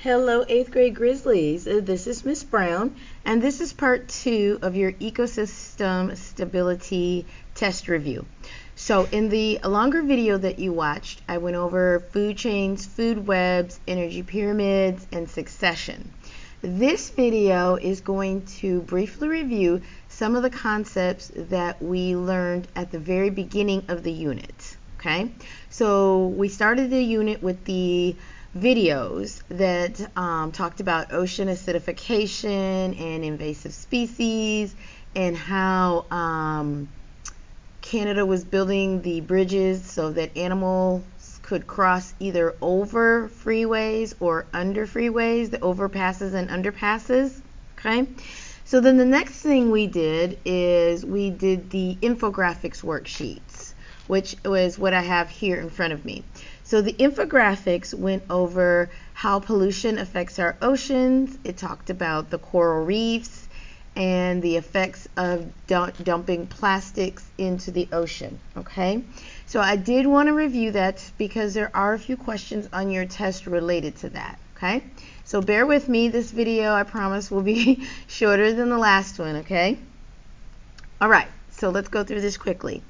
Hello, 8th grade Grizzlies. This is Miss Brown, and this is part 2 of your ecosystem stability test review. So in the longer video that you watched, I went over food chains, food webs, energy pyramids, and succession. This video is going to briefly review some of the concepts that we learned at the very beginning of the unit. Okay, so we started the unit with the videos that talked about ocean acidification and invasive species and how Canada was building the bridges so that animals could cross either over freeways or under freeways, the overpasses and underpasses. Okay, so then the next thing we did is we did the infographics worksheets, which was what I have here in front of me. So the infographics went over how pollution affects our oceans. It talked about the coral reefs and the effects of dumping plastics into the ocean. Okay, so I did want to review that because there are a few questions on your test related to that. Okay, so bear with me. This video, I promise, will be shorter than the last one. Okay, all right, so let's go through this quickly.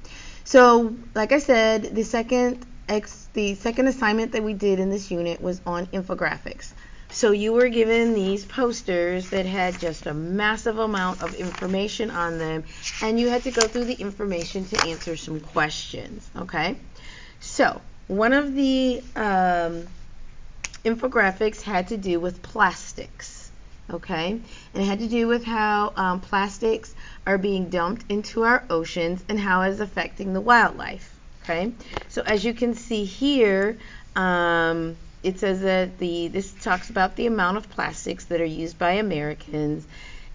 So like I said, the second assignment that we did in this unit was on infographics. So you were given these posters that had just a massive amount of information on them, and you had to go through the information to answer some questions. Okay, so one of the infographics had to do with plastics. Okay, and it had to do with how plastics are being dumped into our oceans and how it's affecting the wildlife. Okay, so as you can see here, it says that this talks about the amount of plastics that are used by Americans,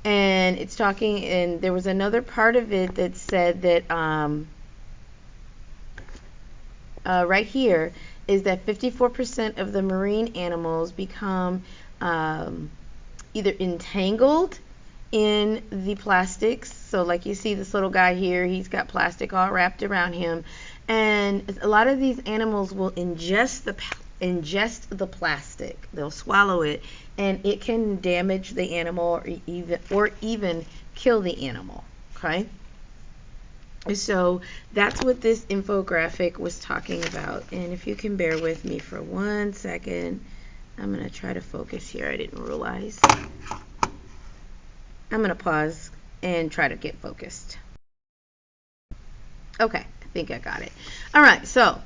and it's talking, and there was another part of it that said that right here is that 54% of the marine animals become either entangled in the plastics. So like you see this little guy here, he's got plastic all wrapped around him, and a lot of these animals will ingest the plastic. They'll swallow it, and it can damage the animal or even kill the animal. Okay, so that's what this infographic was talking about. And if you can bear with me for 1 second, I'm going to try to focus here. I didn't realize. I'm going to pause and try to get focused. Okay, I think I got it. All right, so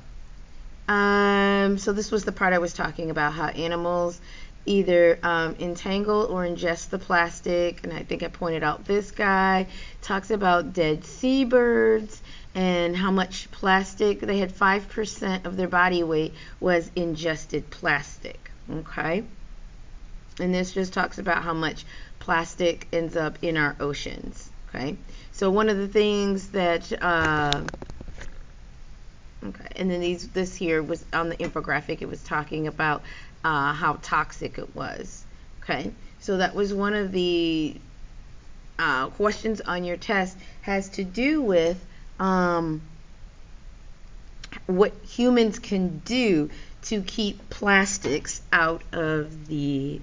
this was the part I was talking about, how animals either entangle or ingest the plastic, and I think I pointed out this guy talks about dead seabirds and how much plastic they had. 5% of their body weight was ingested plastic. Okay, and this just talks about how much plastic ends up in our oceans. Okay, so one of the things that okay, and then this here was on the infographic. It was talking about how toxic it was. Okay, so that was one of the questions on your test, has to do with what humans can do to keep plastics out of the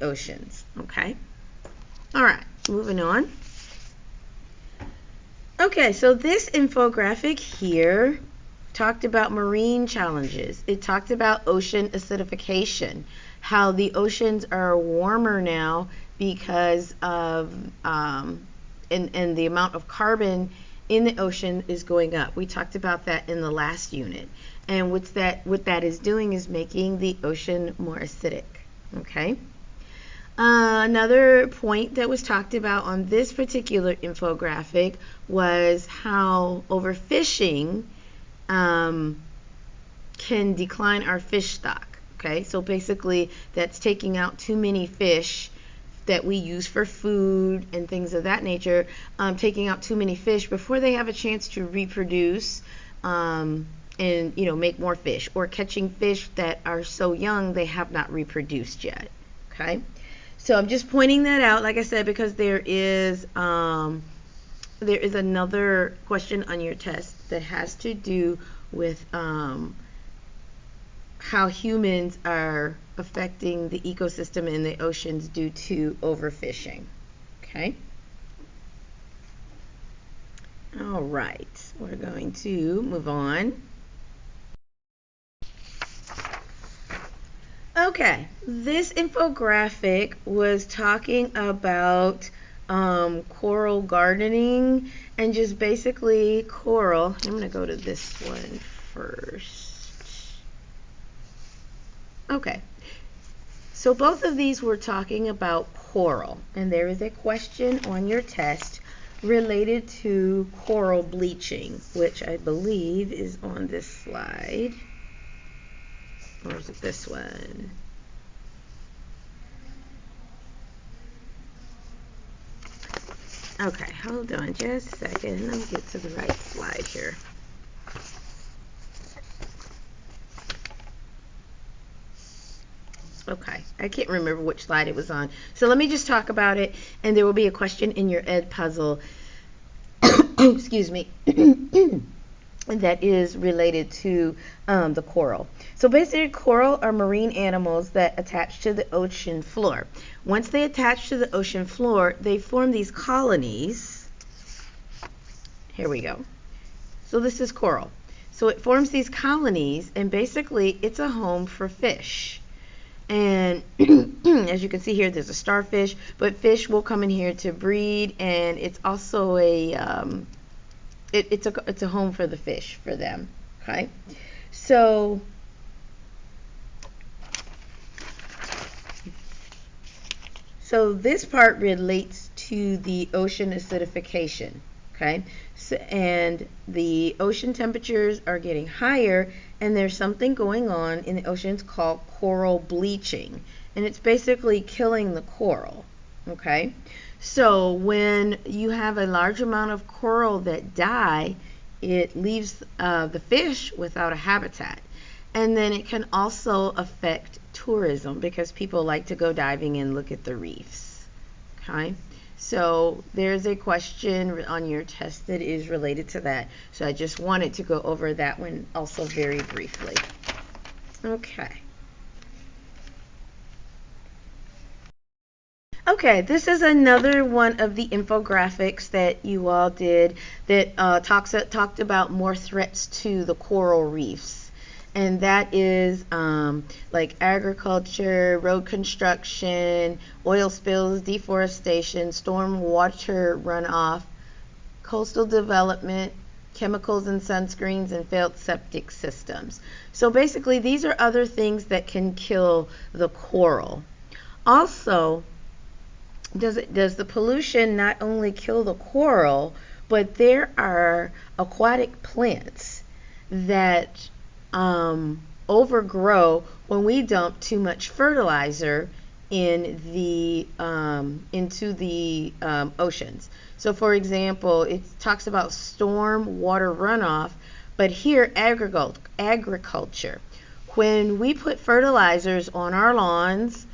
oceans. Okay, all right, moving on. Okay, so this infographic here talked about marine challenges. It talked about ocean acidification, how the oceans are warmer now because of and the amount of carbon in the ocean is going up. We talked about that in the last unit, and what that is doing is making the ocean more acidic. Okay. Another point that was talked about on this particular infographic was how overfishing can decline our fish stock. Okay, so basically that's taking out too many fish that we use for food and things of that nature, taking out too many fish before they have a chance to reproduce and make more fish, or catching fish that are so young they have not reproduced yet. Okay, so I'm just pointing that out, like I said, because there is another question on your test that has to do with how humans are affecting the ecosystem in the oceans due to overfishing. Okay? All right, we're going to move on. Okay, this infographic was talking about coral gardening and just basically coral. I'm going to go to this one first. Okay, so both of these were talking about coral, and there is a question on your test related to coral bleaching, which I believe is on this slide. Or is it this one? Okay, hold on just a second. Let me get to the right slide here. Okay, I can't remember which slide it was on. So let me just talk about it, and there will be a question in your Ed puzzle, excuse me, that is related to the coral. So basically, coral are marine animals that attach to the ocean floor. Once they attach to the ocean floor, they form these colonies. Here we go. So this is coral. So it forms these colonies, and basically it's a home for fish. And as you can see here, there's a starfish, but fish will come in here to breed, and it's also a it's a home for the fish, for them. Okay, so this part relates to the ocean acidification. Okay, so, and the ocean temperatures are getting higher, and there's something going on in the oceans called coral bleaching, and it's basically killing the coral. Okay, so when you have a large amount of coral that die, it leaves the fish without a habitat, and then it can also affect tourism because people like to go diving and look at the reefs. Okay, so there's a question on your test that is related to that. So I just wanted to go over that one also very briefly. Okay. Okay, this is another one of the infographics that you all did that talked about more threats to the coral reefs. And that is like agriculture, road construction, oil spills, deforestation, storm water runoff, coastal development, chemicals and sunscreens, and failed septic systems. So basically, these are other things that can kill the coral. Also, does the pollution not only kill the coral, but there are aquatic plants that overgrow when we dump too much fertilizer in the into the oceans. So for example, it talks about storm water runoff, but here agriculture. When we put fertilizers on our lawns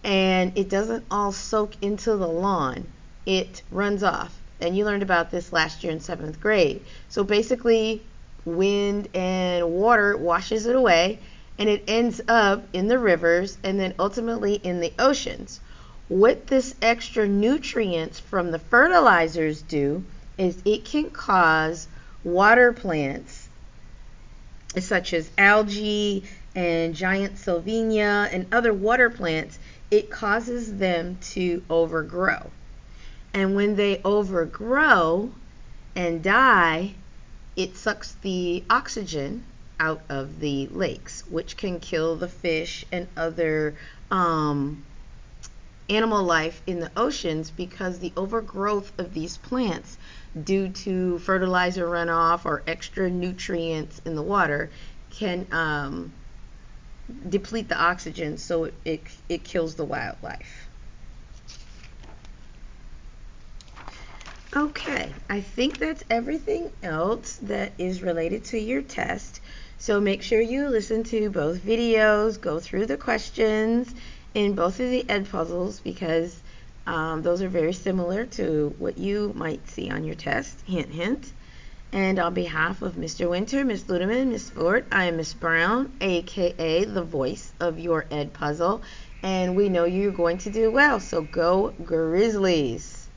and it doesn't all soak into the lawn, it runs off. And you learned about this last year in 7th grade. So basically, wind and water washes it away, and it ends up in the rivers and then ultimately in the oceans. What this extra nutrients from the fertilizers do is it can cause water plants such as algae and giant sylvania and other water plants, it causes them to overgrow. And when they overgrow and die, it sucks the oxygen out of the lakes, which can kill the fish and other animal life in the oceans, because the overgrowth of these plants due to fertilizer runoff or extra nutrients in the water can deplete the oxygen, so it kills the wildlife. Okay, I think that's everything else that is related to your test. So make sure you listen to both videos, go through the questions in both of the Ed puzzles, because those are very similar to what you might see on your test. Hint, hint. And on behalf of Mr. Winter, Miss Ludeman, Miss Ford, I am Miss Brown, aka the voice of your Ed Puzzle, and we know you're going to do well, so go Grizzlies!